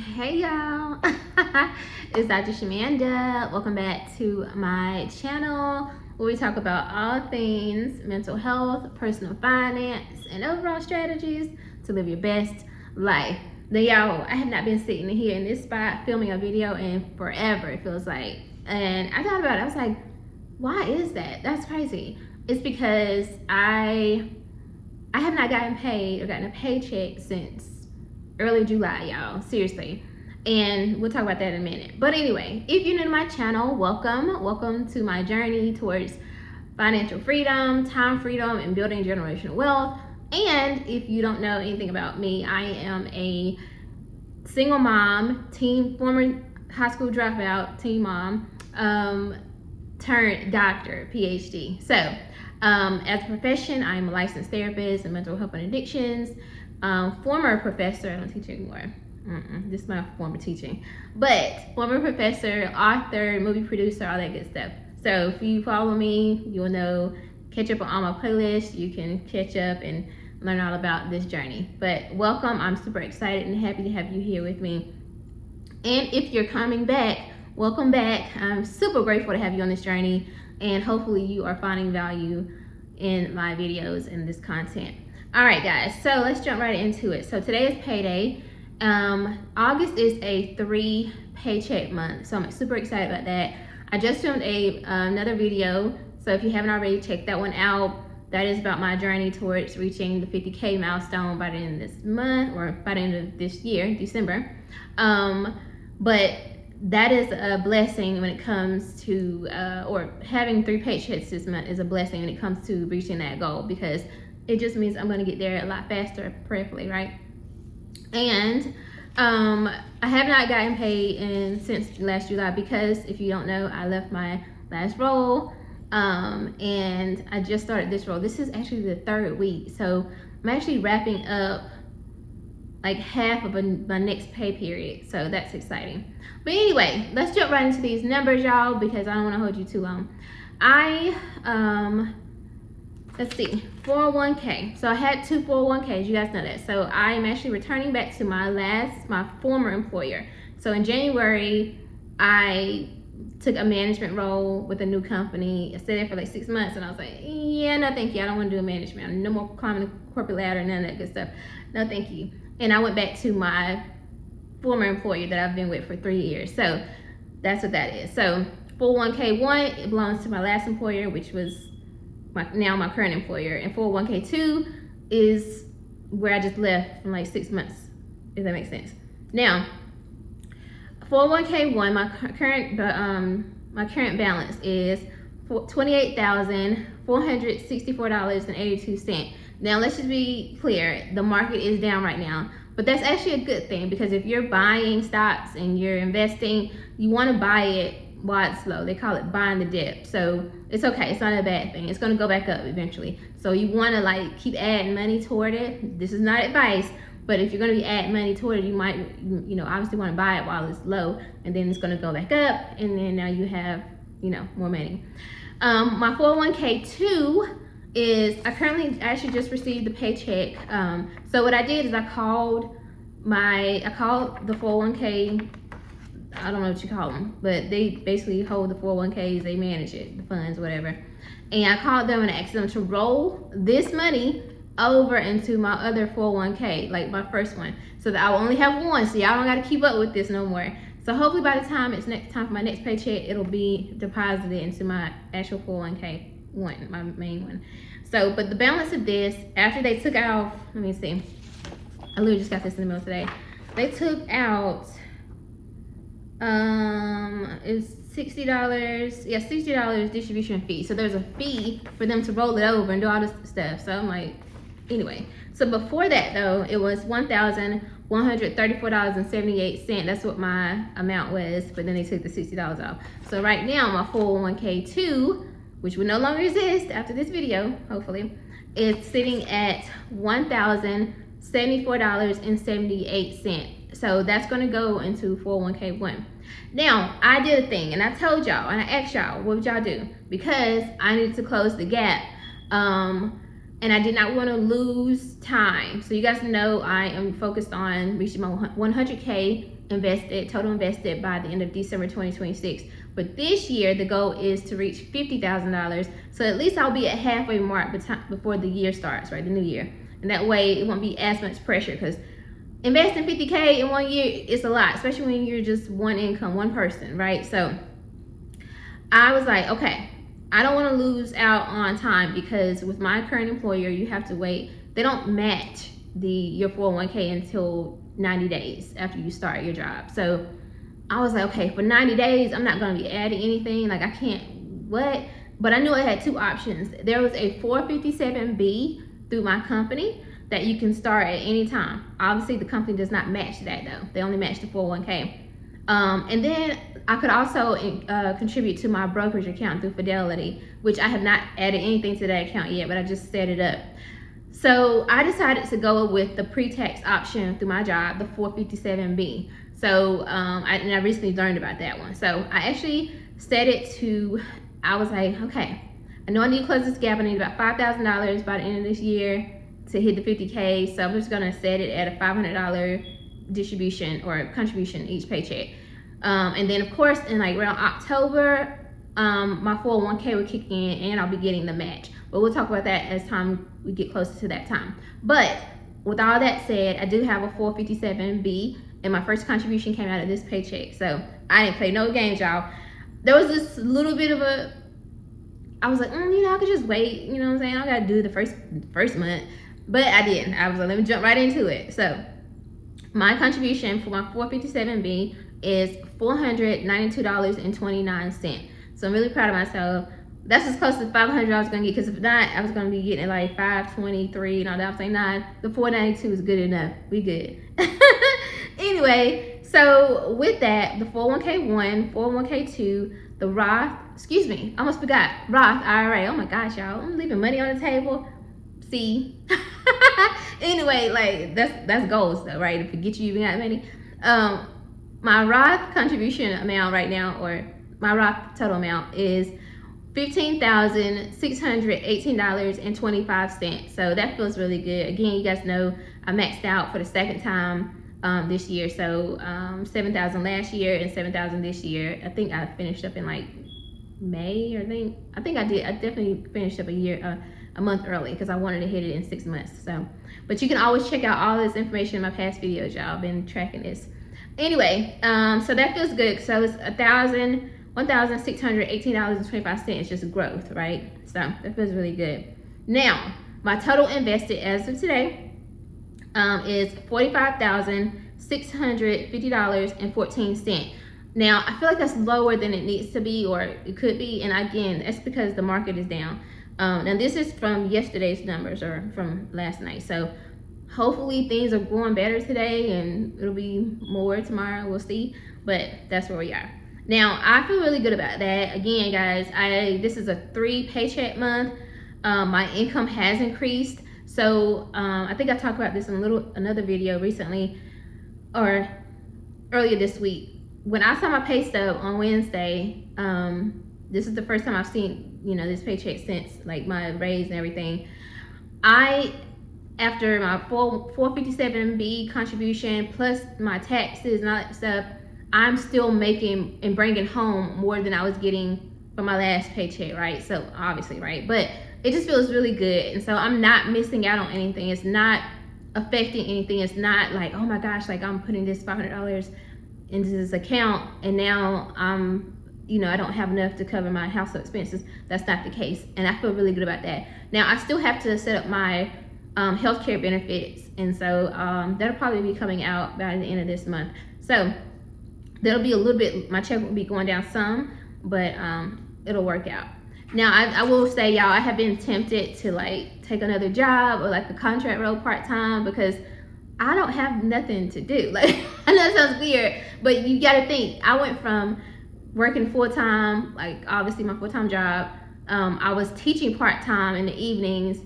Hey y'all, it's Dr. Shamanda. Welcome back to my channel where we talk about all things mental health, personal finance, and overall strategies to live your best life. Now y'all, I have not been sitting here in this spot filming a video in forever, it feels like. And I thought about it, I was like, why is that? That's crazy. It's because I have not gotten paid or gotten a paycheck since early July, y'all, seriously. And we'll talk about that in a minute. But anyway, if you're new to my channel, welcome to my journey towards financial freedom, time freedom, and building generational wealth. And if you don't know anything about me, I am a single mom, former high school dropout, teen mom, turned doctor, PhD. So as a profession, I'm a licensed therapist in mental health and addictions. Former professor, I don't teach anymore. This is my former teaching. But former professor, author, movie producer, all that good stuff. So if you follow me, you'll know, catch up on all my playlists. You can catch up and learn all about this journey. But welcome, I'm super excited and happy to have you here with me. And if you're coming back, welcome back. I'm super grateful to have you on this journey, and hopefully you are finding value in my videos and this content. All right, guys, so let's jump right into it. So today is payday. August is a 3 paycheck month, so I'm super excited about that. I just filmed another video, so if you haven't already, check that one out. That is about my journey towards reaching the 50K milestone by the end of this month, or by the end of this year, December. But that is a blessing when it comes to, or having 3 paychecks this month is a blessing when it comes to reaching that goal, because it just means I'm gonna get there a lot faster, prayerfully, right? And I have not gotten paid since last July because, if you don't know, I left my last role, and I just started this role. This is actually the 3rd week, so I'm actually wrapping up like half of my next pay period, so that's exciting. But anyway, let's jump right into these numbers, y'all, because I don't want to hold you too long. Let's see, 401k. So I had 2 401ks, you guys know that. So I am actually returning back to my former employer. So in January, I took a management role with a new company. I stayed there for like 6 months, and I was like, yeah, no thank you. I don't want to do a management. No more climbing the corporate ladder, none of that good stuff. No thank you. And I went back to my former employer that I've been with for 3 years. So that's what that is. So 401k1, it belongs to my last employer, which was now my current employer, and 401k2 is where I just left from like 6 months, if that makes sense. Now 401k1, my current balance is $28,464.82. Now let's just be clear, the market is down right now, but that's actually a good thing, because if you're buying stocks and you're investing, you want to buy it while it's low. They call it buying the dip. So it's okay, it's not a bad thing. It's going to go back up eventually. So you want to like keep adding money toward it. This is not advice, but if you're going to be adding money toward it, you might, obviously want to buy it while it's low, and then it's going to go back up, and then now you have, more money. My 401k2 is, I actually just received the paycheck. So what I did is I called the 401k, I don't know what you call them, but they basically hold the 401ks, they manage it, the funds, whatever. And I called them and asked them to roll this money over into my other 401k, like my first one, so that I will only have one, so y'all don't got to keep up with this no more. So hopefully by the time it's time for my next paycheck, it'll be deposited into my actual 401k one, my main one. So, but the balance of this, after they took out, let me see, I literally just got this in the mail today. They took out, it's $60, yeah, $60 distribution fee. So there's a fee for them to roll it over and do all this stuff. So I'm like, anyway. So before that though, it was $1,134.78. That's what my amount was, but then they took the $60 off. So right now my 401k2, which will no longer exist after this video, hopefully, is sitting at $1,074.78. So that's going to go into 401k1. Now, I did a thing, and I told y'all, and I asked y'all, what would y'all do? Because I needed to close the gap. and I did not want to lose time. So you guys know I am focused on reaching my 100K total invested by the end of December 2026. But this year, the goal is to reach $50,000. So at least I'll be at halfway mark before the year starts, right? The new year. And that way it won't be as much pressure, because investing 50K in 1 year is a lot, especially when you're just one income, one person, right? So I was like, okay, I don't want to lose out on time, because with my current employer, you have to wait. They don't match your 401k until 90 days after you start your job. So I was like, okay, for 90 days, I'm not going to be adding anything. Like, I can't, what? But I knew I had two options. There was a 457B through my company that you can start at any time. Obviously, the company does not match that, though. They only match the 401k. And then I could also contribute to my brokerage account through Fidelity, which I have not added anything to that account yet, but I just set it up. So I decided to go with the pre-tax option through my job, the 457B. So I recently learned about that one. So I actually set it to, I was like, okay, I know I need to close this gap. I need about $5,000 by the end of this year to hit the 50K. So I'm just gonna set it at a $500 distribution or contribution each paycheck. And then of course in like around October, my 401k will kick in and I'll be getting the match. But we'll talk about that as time we get closer to that time. But with all that said, I do have a 457B, and my first contribution came out of this paycheck. So I didn't play no games, y'all. There was this little bit of I was like, I could just wait, you know what I'm saying? I gotta do the first month. But I didn't. I was like, let me jump right into it. So my contribution for my 457B is $492.29. So I'm really proud of myself. That's as close to $500 I was gonna get, because if not, I was gonna be getting like $523 and all that. I was like, nah, the $492 is good enough. We good. Anyway, so with that, the 401k1, 401k2, the Roth, excuse me, I almost forgot, Roth IRA. Oh my gosh, y'all, I'm leaving money on the table. See. Anyway, like that's goals though, right? If it gets you even got money. My Roth contribution amount right now, or my Roth total amount, is $15,618.25. So that feels really good. Again, you guys know I maxed out for the second time this year. So 7,000 last year and 7,000 this year. I think I finished up in like May, or I think I did. I definitely finished up a month early, because I wanted to hit it in 6 months. So, but you can always check out all this information in my past videos, y'all. I've been tracking this. Anyway, so that feels good. So it's $1,618.25. It's just growth, right? So that feels really good. Now, my total invested as of today is $45,650.14. Now, I feel like that's lower than it needs to be, or it could be, and again, that's because the market is down. Now this is from yesterday's numbers, or from last night. So hopefully things are going better today, and it'll be more tomorrow. We'll see, but that's where we are. Now, I feel really good about that. Again, guys, this is a 3 paycheck month. My income has increased. So I think I talked about this in another video recently, or earlier this week. When I saw my pay stub on Wednesday, this is the first time I've seen, this paycheck since like my raise and everything. After my 457B contribution plus my taxes and all that stuff, I'm still making and bringing home more than I was getting from my last paycheck, right? So obviously, right? But it just feels really good. And so I'm not missing out on anything. It's not affecting anything. It's not like, oh my gosh, like I'm putting this $500 into this account and now I don't have enough to cover my household expenses. That's not the case. And I feel really good about that. Now, I still have to set up my healthcare benefits. And so that'll probably be coming out by the end of this month. So that'll be a little bit, my check will be going down some, but it'll work out. Now, I will say, y'all, I have been tempted to like take another job or like a contract role part-time, because I don't have nothing to do. Like, I know it sounds weird, but you gotta think, I went from working full-time, like obviously my full-time job, I was teaching part-time in the evenings,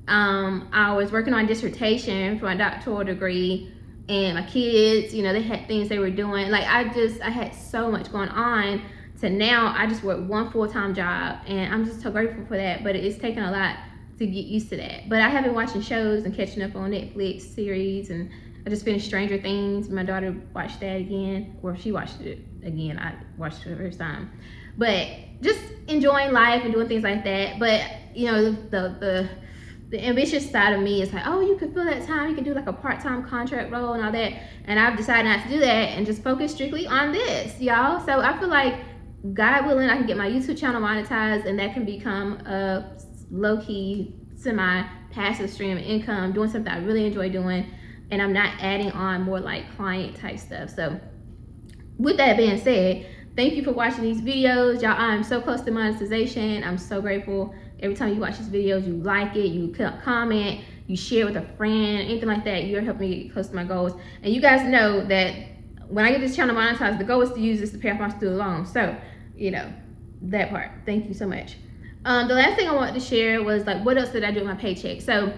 I was working on a dissertation for my doctoral degree, and my kids, they had things they were doing. Like, I had so much going on, to now I just work one full-time job, and I'm just so grateful for that. But it's taken a lot to get used to that. But I have been watching shows and catching up on Netflix series, and I just finished Stranger Things. My daughter watched that again, or she watched it again. I watched it for the first time. But just enjoying life and doing things like that. But you know, the ambitious side of me is like, oh, you could fill that time, you could do like a part-time contract role and all that. And I've decided not to do that and just focus strictly on this, y'all. So I feel like, God willing, I can get my YouTube channel monetized, and that can become a low-key, semi-passive stream of income, doing something I really enjoy doing, and I'm not adding on more like client type stuff. So with that being said, thank you for watching these videos, y'all. I'm so close to monetization. I'm so grateful. Every time you watch these videos, you like it, you comment, you share with a friend, anything like that, you're helping me get close to my goals. And you guys know that when I get this channel monetized, the goal is to use this to pay off my student loan. So, you know, that part. Thank you so much. The last thing I wanted to share was like, what else did I do with my paycheck? So,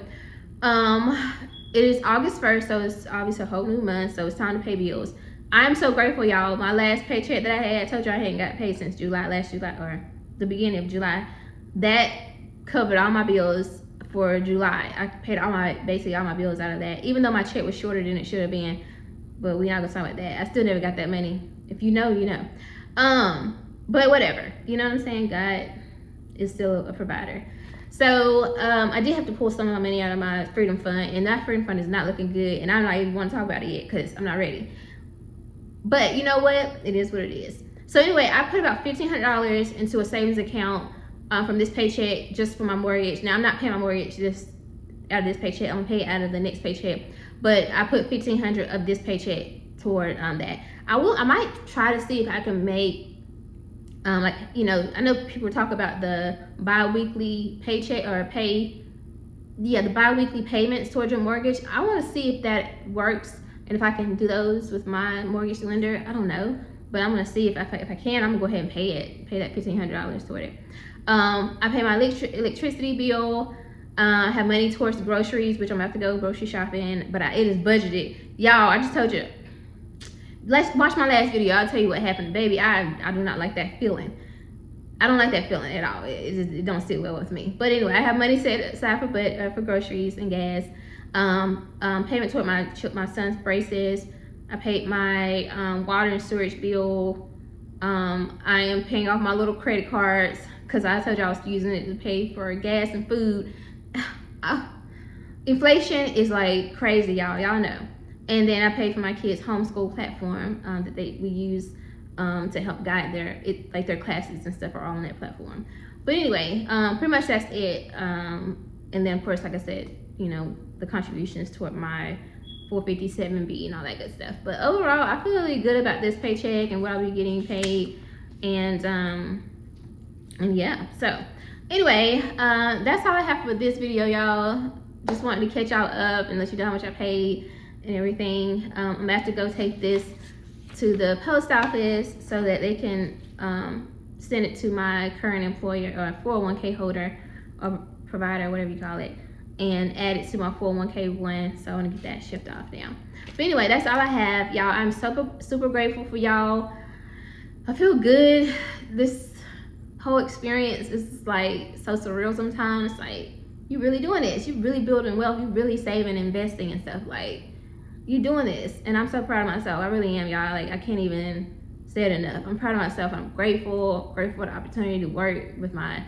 it is August 1st, so it's obviously a whole new month, so it's time to pay bills. I'm so grateful, y'all. My last paycheck that I had, I told you I hadn't got paid since last July, or the beginning of July. That covered all my bills for July. I paid basically all my bills out of that, even though my check was shorter than it should have been. But we're not gonna talk about that. I still never got that money. If you know, you know. But whatever. You know what I'm saying? God is still a provider. So I did have to pull some of my money out of my freedom fund, and that freedom fund is not looking good, and I'm not even want to talk about it yet because I'm not ready. But you know what? It is what it is. So anyway, I put about $1,500 into a savings account from this paycheck just for my mortgage. Now I'm not paying my mortgage just out of this paycheck. I'm gonna pay it out of the next paycheck. But I put $1,500 of this paycheck toward that. I might try to see if I can make like, you know, I know people talk about the bi-weekly paycheck or the bi-weekly payments towards your mortgage. I want to see if that works and if I can do those with my mortgage lender. I don't know, but I'm gonna see if I can. I'm gonna go ahead and pay that $1,500 toward it. I pay my electricity bill. I have money towards the groceries, which I'm gonna have to go grocery shopping, but it is budgeted. Y'all, I just told you. Let's watch my last video. I'll tell you what happened. Baby, I do not like that feeling. I don't like that feeling at all. It don't sit well with me. But anyway, I have money set aside for groceries and gas. Payment toward my son's braces. I paid my water and storage bill. I am paying off my little credit cards because I told you I was using it to pay for gas and food. Inflation is like crazy, y'all know. And then I pay for my kids' homeschool platform that we use to help guide their classes and stuff are all on that platform. But anyway, pretty much that's it. And then of course, like I said, you know, the contributions toward my 457B and all that good stuff. But overall, I feel really good about this paycheck and what I'll be getting paid. And yeah, so anyway, that's all I have for this video, y'all. Just wanted to catch y'all up and let you know how much I paid and everything. I'm gonna have to go take this to the post office so that they can send it to my current employer or 401k holder or provider, whatever you call it, and add it to my 401k one. So I want to get that shipped off now. But anyway, that's all I have, y'all. I'm super grateful for y'all. I feel good. This whole experience is like so surreal sometimes. Like, you really doing this, you really building wealth, you really saving, investing and stuff. Like, you doing this, and I'm so proud of myself. I really am, y'all. Like, I can't even say it enough. I'm proud of myself. I'm grateful for the opportunity to work with my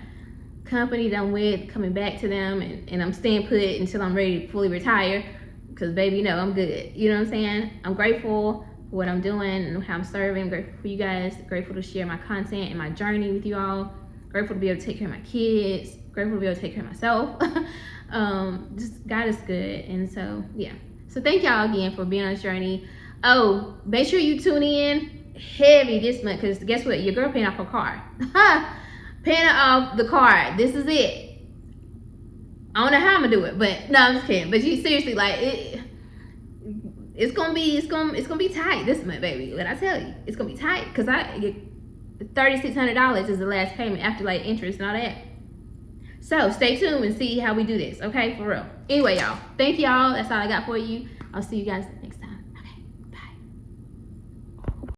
company that I'm with, coming back to them, and I'm staying put until I'm ready to fully retire, because baby, you know, I'm good. You know what I'm saying? I'm grateful for what I'm doing and how I'm serving. I'm grateful for you guys, grateful to share my content and my journey with you all, grateful to be able to take care of my kids, grateful to be able to take care of myself. Just God is good. And so yeah, so thank y'all again for being on this journey. Oh, make sure you tune in heavy this month, because guess what, your girl paying off her car. Paying off the car. This is it. I don't know how I'm gonna do it, but no, I'm just kidding. But you seriously, like, it's gonna be tight this month, baby. What I tell you, it's gonna be tight, because I get $3,600 is the last payment after like interest and all that. So stay tuned and see how we do this, okay? For real. Anyway, y'all, thank y'all. That's all I got for you. I'll see you guys next time.